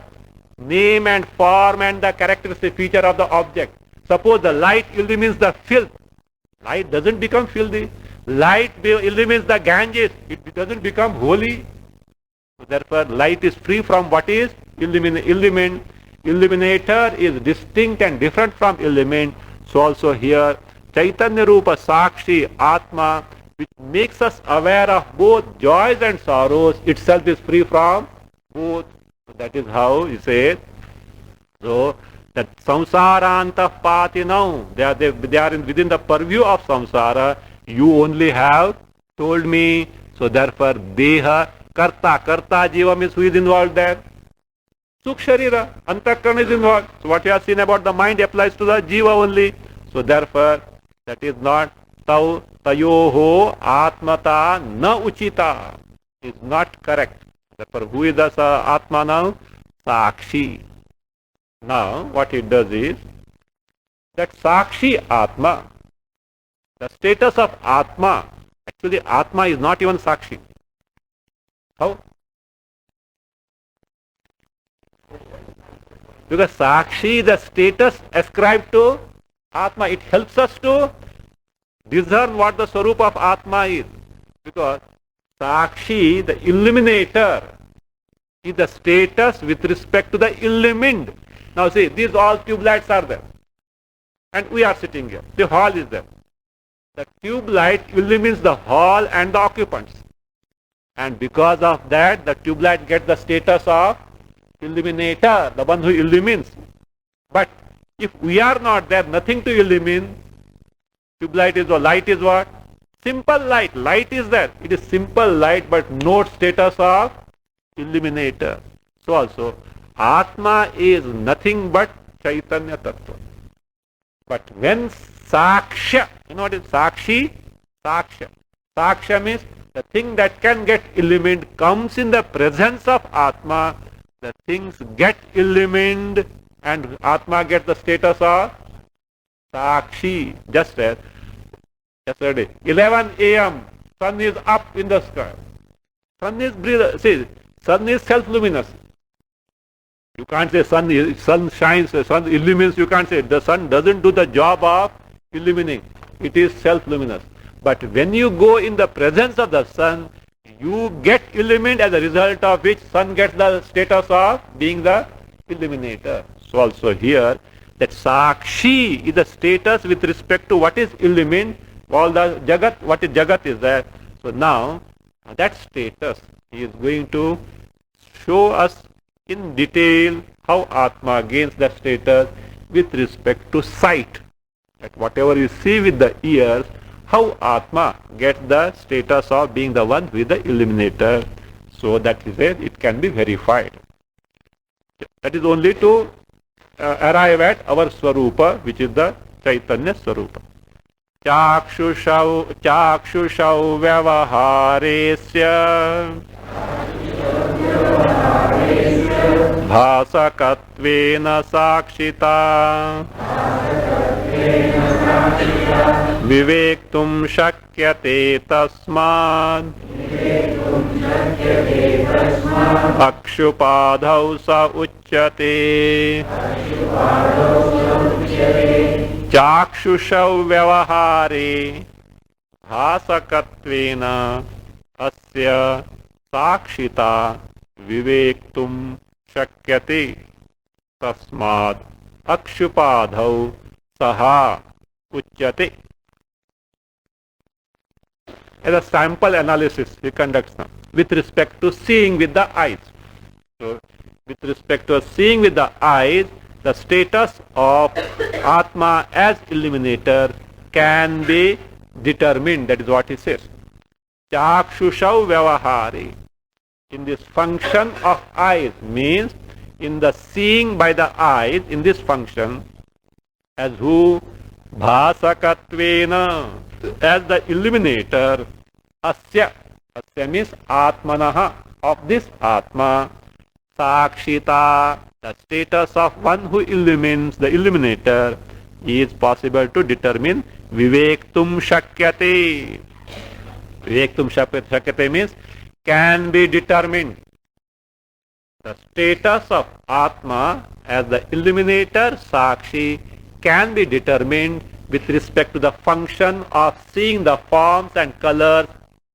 name and form and the characteristic feature of the object. Suppose the light illumines the filth. Light doesn't become filthy. Light illumines the Ganges. It doesn't become holy. So therefore, light is free from what is illumined. Illuminator is distinct and different from illumined. So also here, Chaitanya Rupa Sakshi Atma, which makes us aware of both joys and sorrows, itself is free from both. So that is how he says. So that samsaranta patinam, they are within the purview of samsara. You only have told me. So therefore, deha, karta jiva means who is involved there? Sukh sharira, antakarna is involved. So what you have seen about the mind applies to the jiva only. So therefore, that is not tayoho atmata na uchita. Is not correct. Therefore, who is the atma now? Sakshi. Now, what it does is, that Sakshi Atma, the status of Atma, actually Atma is not even Sakshi. How? Because Sakshi, the status ascribed to Atma, it helps us to discern what the Swarup of Atma is. Because Sakshi, the illuminator, is the status with respect to the illumined. Now see, these all tube lights are there. And we are sitting here. The hall is there. The tube light illumines the hall and the occupants. And because of that, the tube light gets the status of illuminator, the one who illumines. But if we are not there, nothing to illumine, tube light is what? Light is what? Simple light. Light is there. It is simple light, but no status of illuminator. So also, Atma is nothing but Chaitanya Tattva. But when Saksha, you know what is Sakshi? Saksha. Saksha means the thing that can get illumined comes in the presence of Atma. The things get illumined and Atma gets the status of Sakshi. Just as yesterday, 11 a.m., sun is up in the sky. Sun is self-luminous. You can't say sun shines, sun illumines. You can't say the sun doesn't do the job of illumining. It is self-luminous. But when you go in the presence of the sun, you get illumined, as a result of which sun gets the status of being the illuminator. So also here, that Sakshi is the status with respect to what is illumined. All the Jagat, what is Jagat is there. So now, that status he is going to show us in detail how Atma gains that status with respect to sight. That whatever you see with the ears, how Atma gets the status of being the one who is the illuminator. So that he says it can be verified. That is only to arrive at our Swarupa, which is the Chaitanya Swarupa. Chakshushav vyavaharesya bhasakatvena sakshita vivektum shakyate tasmad akshupadhau sa uchyate chakshushav vyavahare bhasakatvena asya sakshita vivektum shakyate tasmad akshupadhau saha uchyate. As a sample analysis he conducts now with respect to seeing with the eyes. So, with respect to seeing with the eyes, the status of Atma as illuminator can be determined. That is what he says. Chakshushav vyavahari. In this function of eyes means in the seeing by the eyes, in this function, as who? Bhasakatvena, as the illuminator, asya. Asya means Atmanaha, of this Atma, Sakshita, the status of one who illumines, the illuminator, is possible to determine. Vivektum shakyate. Vivektum shakyate means can be determined. The status of Atma as the illuminator, Sakshi, can be determined with respect to the function of seeing the forms and colors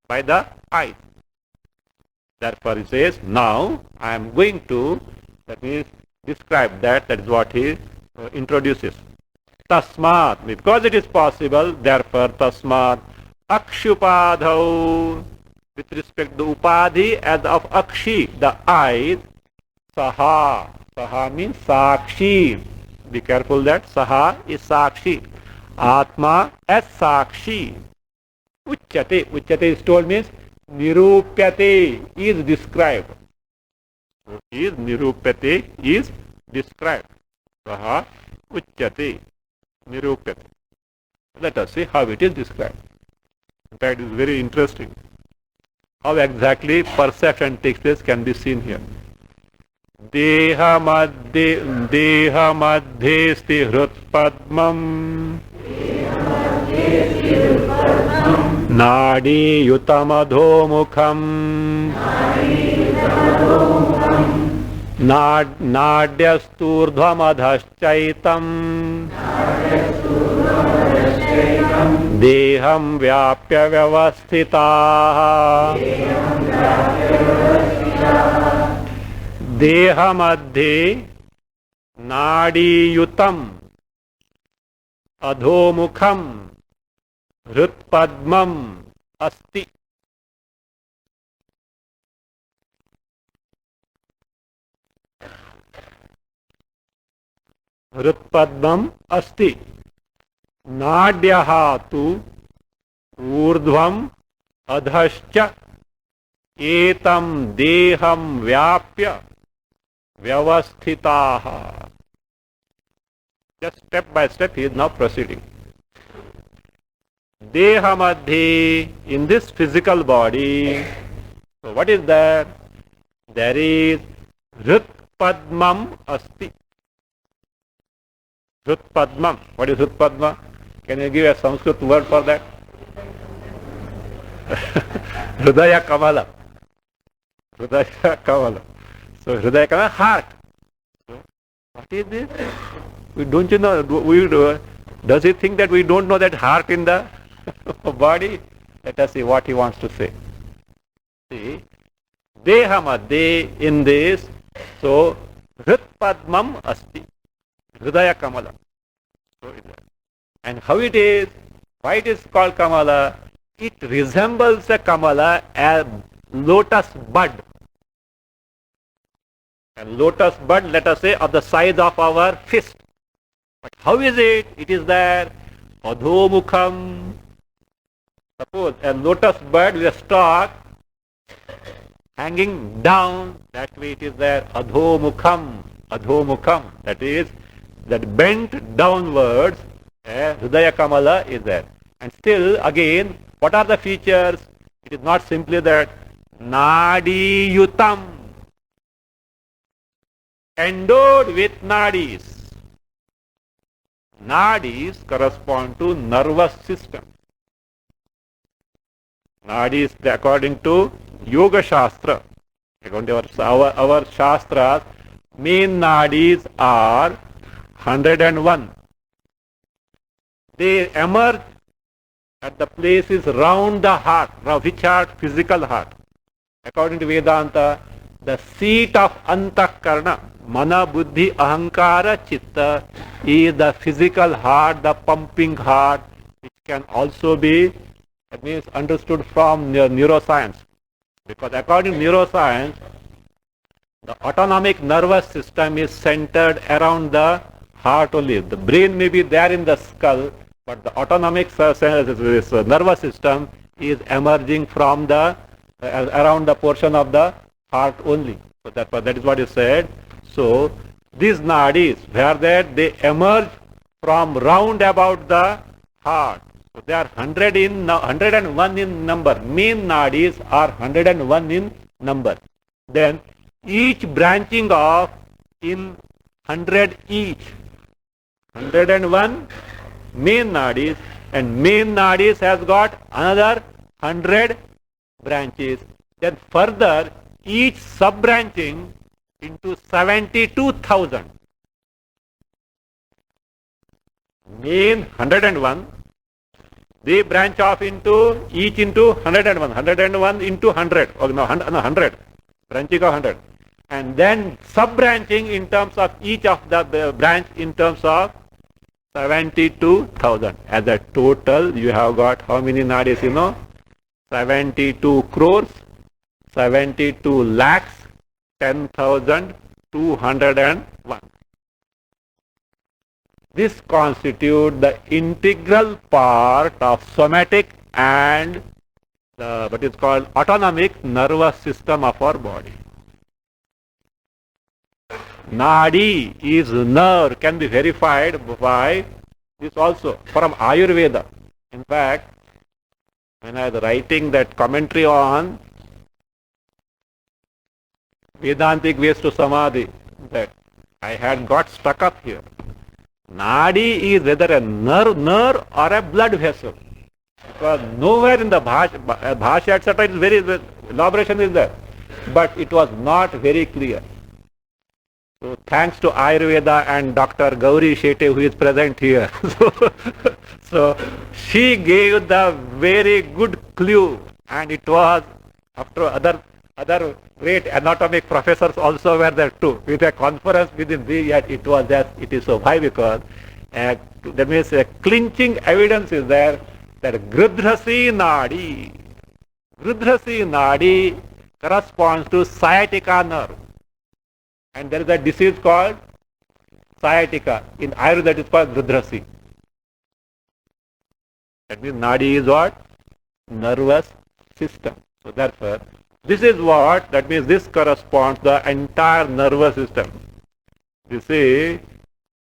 by the eyes. Therefore he says, now I am going to, that means describe that, that is what he introduces. Tasmat, because it is possible, therefore Tasmat, Akshupadhau, with respect to Upadhi as of Akshi, the eyes, Saha, Saha means Sakshi. Be careful that Saha is Sakshi. Atma as Sakshi. Uchyate. Uchyate is told means Nirupyate is described. So is Nirupyate is described. Saha Uchyate. Nirupyate. Let us see how it is described. In fact, it is very interesting. How exactly perception takes place can be seen here. Deha madhe sti hrutpadmam nadi yutamadho mukham nadyasturdhvamadhaschaitam deham vyapya vyavasthitaah. देह मध्ये नाड़ीयुतम अधोमुखम हृत्पद्मम अस्ति. हृत्पद्मम अस्ति. नाड्यः तु ऊर्ध्वम अधश्च एतम देहम व्याप्य vyavasthitaah. Just step by step he is now proceeding. Deha madhi, in this physical body, so what is there? There is Hrutpadmam asti. Hrutpadmam. What is Hrutpadma? Can you give a Sanskrit word for that? Hridaya Kamala. Hridaya Kamala. So Hridaya Kamala, heart. So, what is this? We don't you know? Does he think that we don't know that heart in the body? Let us see what he wants to say. See, Deha madhe, in this, so Hritpadmam asti. Hridaya Kamala. So, and how it is? Why it is called Kamala? It resembles a Kamala, a lotus bud. And lotus bud, let us say, of the size of our fist. But how is it? It is there. Adhomukham. Suppose a lotus bud with a stalk hanging down, that way it is there. Adhomukham. Adhomukham. That is, that bent downwards, Hridaya Kamala is there. And still, again, what are the features? It is not simply that Nadi Yutam, endowed with nadis. Nadis correspond to nervous system. Nadis, according to Yoga Shastra, according to our Shastras, main nadis are 101. They emerge at the places round the heart. Now, which heart? Physical heart. According to Vedanta, the seat of Antakarna, Mana, Buddhi, Ahankara, Chitta, is the physical heart, the pumping heart, which can also be, that means, understood from neuroscience. Because according to neuroscience, the autonomic nervous system is centered around the heart only. The brain may be there in the skull, but the autonomic nervous system is emerging from the around the portion of the heart only. So that is what is said. So these nadis, where that they emerge from round about the heart. So they are 101 in number. Main nadis are 101 in number. Then each branching off in 100 each. 101 main nadis, and main nadis has got another 100 branches. Then further, each sub-branching into 72,000. Main 101, they branch off into, each into 101, 101 into 100, or no, 100, branching of 100. And then sub-branching in terms of each of the branch in terms of 72,000. As a total, you have got how many nadis, 72 crores, 72 lakhs, 10,201. This constitutes the integral part of somatic and what is called autonomic nervous system of our body. Nadi is nerve, can be verified by this also from Ayurveda. In fact, when I was writing that commentary on Vedantic ways to Samadhi, that I had got stuck up here. Nadi is whether a nerve or a blood vessel. Because nowhere in the Bhasha, etc., is very, elaboration is there. But it was not very clear. So thanks to Ayurveda and Dr. Gauri Shete, who is present here. So she gave the very good clue, and it was after other great anatomic professors also were there too. With a conference within the, yet it was just, it is so high because that means a clinching evidence is there that Gridhrasi Nadi corresponds to sciatica nerve. And there is a disease called sciatica. In Ayurveda it is called Gridhrasi. That means Nadi is what? Nervous system. So therefore, this is what, that means this corresponds to the entire nervous system. You see,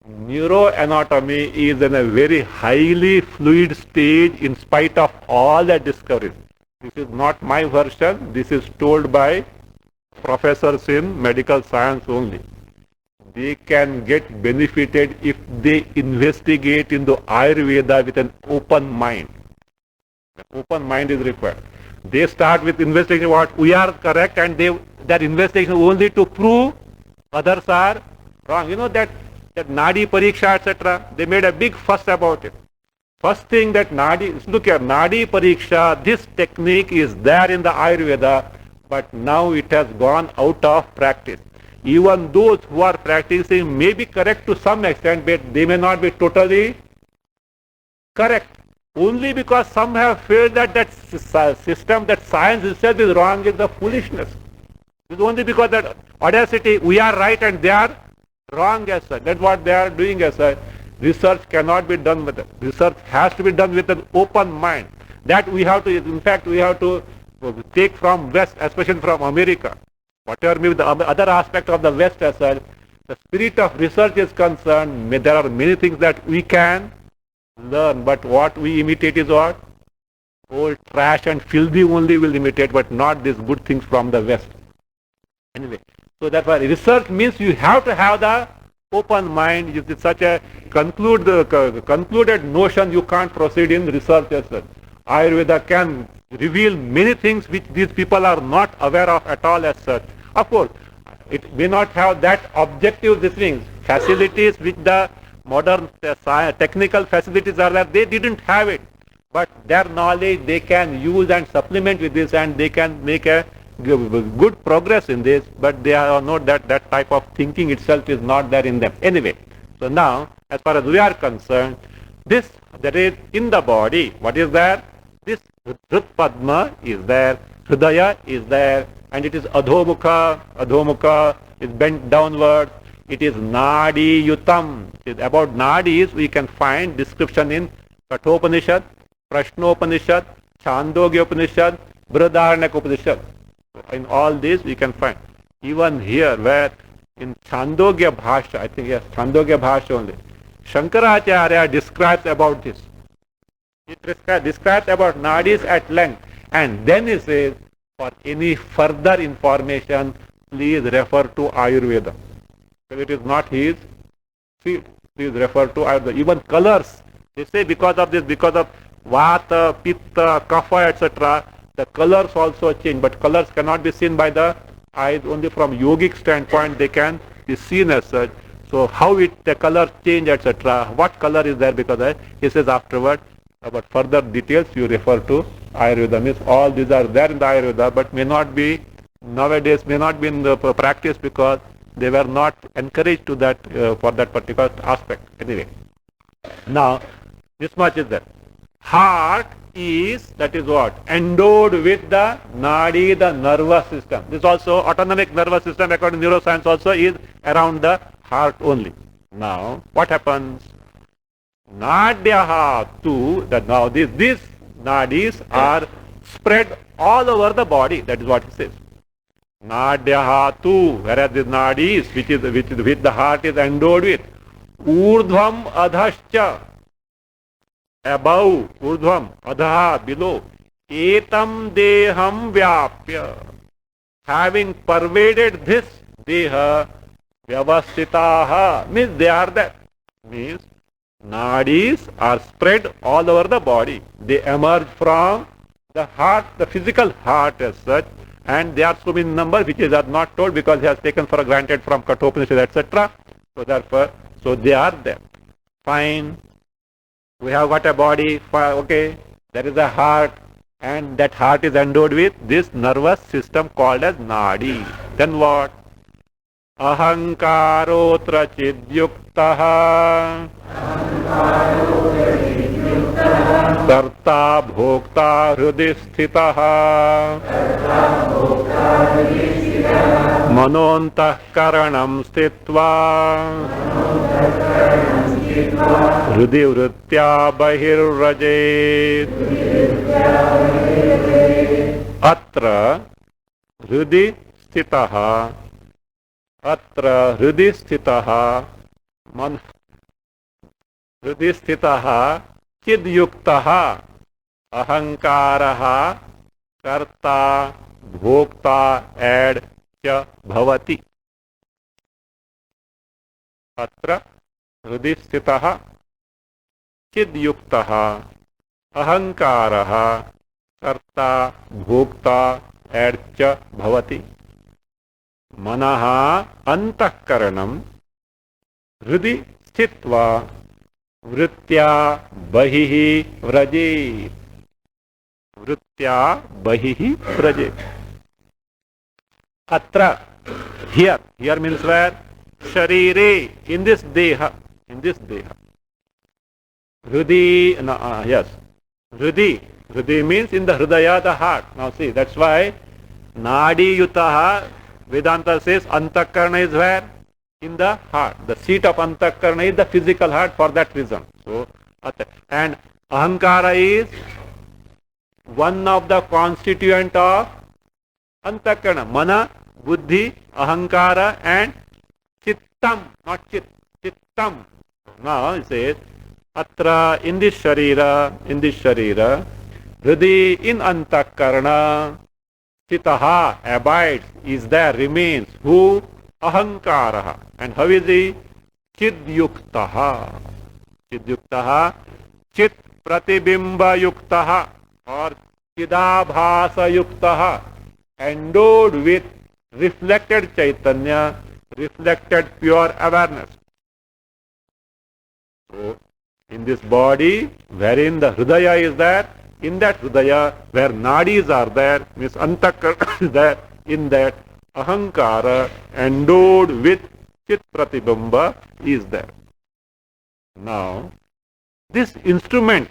neuroanatomy is in a very highly fluid stage in spite of all the discoveries. This is not my version, this is told by professors in medical science only. They can get benefited if they investigate into Ayurveda with an open mind. An open mind is required. They start with investigation what we are correct, and their investigation only to prove others are wrong. That Nadi Pariksha, etc., they made a big fuss about it. First thing that look here, Nadi Pariksha, this technique is there in the Ayurveda, but now it has gone out of practice. Even those who are practicing may be correct to some extent, but they may not be totally correct. Only because some have felt that system, that science itself is wrong, is the foolishness. It's only because that audacity, we are right and they are wrong as such. That's what they are doing as such. Research cannot be done with it. Research has to be done with an open mind. That we have to, in fact, we have to take from West, especially from America. Whatever may be the other aspect of the West as well, the spirit of research is concerned, there are many things that we can learn, but what we imitate is what? Old trash and filthy only will imitate, but not these good things from the West. Anyway, so that's why research means you have to have the open mind. If it's such a concluded notion, you can't proceed in research as well. Ayurveda can reveal many things which these people are not aware of at all as such. Of course, it may not have that objective things, facilities which the modern technical facilities are there, they didn't have it. But their knowledge they can use and supplement with this, and they can make a good progress in this, but they are not that type of thinking itself is not there in them. Anyway, so now as far as we are concerned, this that is in the body, what is there? This Hrit Padma is there, Hridaya is there, and it is Adhomukha is bent downwards. It is Nadi Yutam. About Nadis we can find description in Kathopanishad, Prashnopanishad, Chandogya Upanishad, Brihadaranyaka Upanishad. In all these we can find. Even here where in Chandogya Bhasha, I think yes, Chandogya Bhasha only, Shankaracharya describes about this. It describes about Nadis at length, and then he says, for any further information, please refer to Ayurveda. Because it is not his field. Please refer to Ayurveda. Even colors, they say because of this, because of Vata, Pitta, Kapha, etc., the colors also change. But colors cannot be seen by the eyes. Only from yogic standpoint they can be seen as such. So how the color change, etc., what color is there, because he says afterward, about further details you refer to Ayurveda. Means all these are there in the Ayurveda, but may not be nowadays, may not be in the practice because they were not encouraged to that for that particular aspect. Anyway, now this much is there. Heart is, that is what? Endowed with the Nadi, the nervous system. This also autonomic nervous system according to neuroscience also is around the heart only. Now what happens? Nadyaha too, that now these nadis are spread all over the body. That is what he says. Nadyaha too, whereas the nadis, which with the heart is endowed with, urdhvam adhascha, above, urdhvam adha, below, etam deham vyapya, having pervaded this deha, vyavastitaha, means they are there. Means nadis are spread all over the body. They emerge from the heart, the physical heart as such, and they are so many number which is not told because he has taken for granted from Kathopanishad, etc. So therefore, so they are there. Fine. We have got a body, okay, there is a heart, and that heart is endowed with this nervous system called as nadi. Then what? Ahankarotra chidyuktaha Karta bhokta hridi sthitaha Manontah karanam stitva Hridi vritya bahirrajet Atra hridi sthitaha Atra hridi sthitaha Hridi sthitaha chidyuktaha ahankaraha karta bhokta ad cha bhavati. Atra hridi sthitaha chidyuktaha ahankaraha karta bhokta ad cha bhavati. Manaha antakaranam hridi sthitva vritya bahihi vrajet. Vritya bahihi vrajet. Atra, here means where? Sharire, in this deha. Hridi, yes. Hridi means in the hridaya, the heart. Now see, that's why Nadi Yutaha, Vedanta says Antakarana is where? in the heart. The seat of Antakarana is the physical heart for that reason. So, and Ahankara is one of the constituent of Antakarana. Mana, Buddhi, Ahankara and Chittam, not Chittam. Now it says, Atra, in this Sharira, Hridi, in Antakarana, Chitaha abides, is there, remains. Who? Ahankaraha. And how is he? Chidyuktaha. Chidyuktaha. Chit pratibimba yuktaha or chidabhasa yuktaha. Endowed with reflected Chaitanya, reflected pure awareness. So, in this body, wherein the Hridaya is there, in that Hridaya, where Nadis are there, means Antakarana is there, in that Ahankara endowed with Chit Pratibamba is there. Now, this instrument